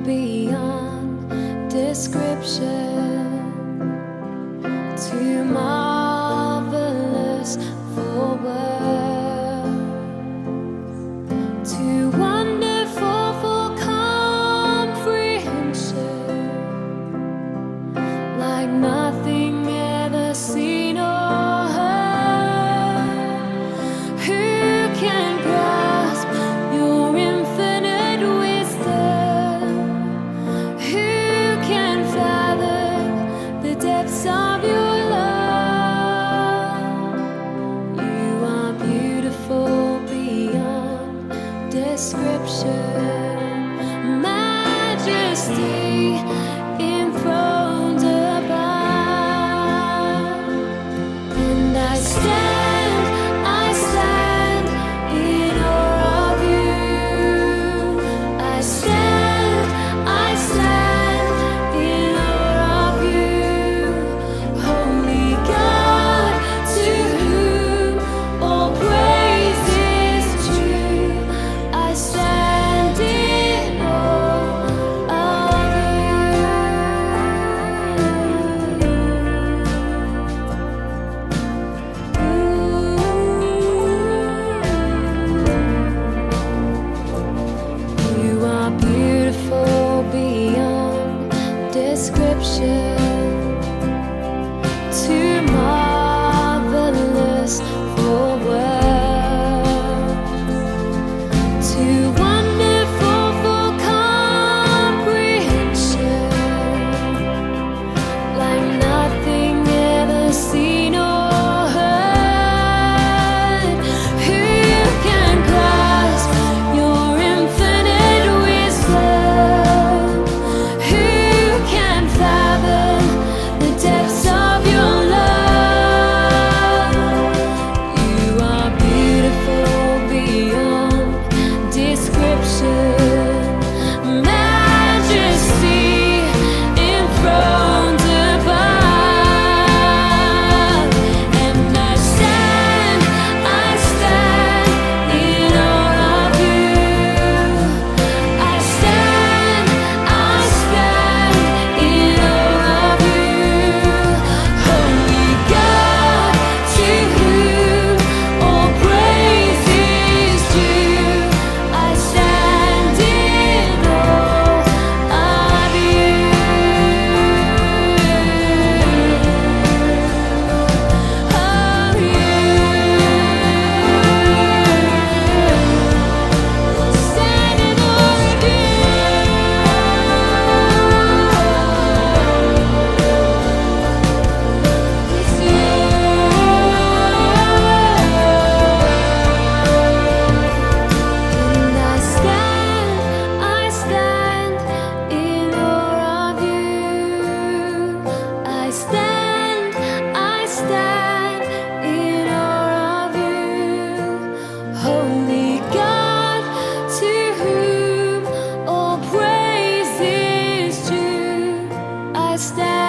beyond description, too marvelous for words, too wonderful for comprehension, like nothing ever seen or heard. Who can grasp your infinite wisdom? Who can fathom the depths of your love? You are beautiful beyond description, majesty enthroned above. And I stand in awe of you. I stand in awe of you. Holy God, to whom all praise is due. I stand in awe of you. You are beautiful beyond description, too marvelous for words, too wonderful for comprehension, like nothing ever seen or heard. Who can grasp your infinite wisdom? Who can fathom the depths of your love? You are beautiful beyond description, majesty enthroned above. And I stand in awe of you. I stand in awe of you. Holy God, to whom all praise is due. I stand in awe of you. Stand in awe of you. It's you. And I stand in awe of you. I stand in awe of you. Holy God, to whom all praise is due. I stand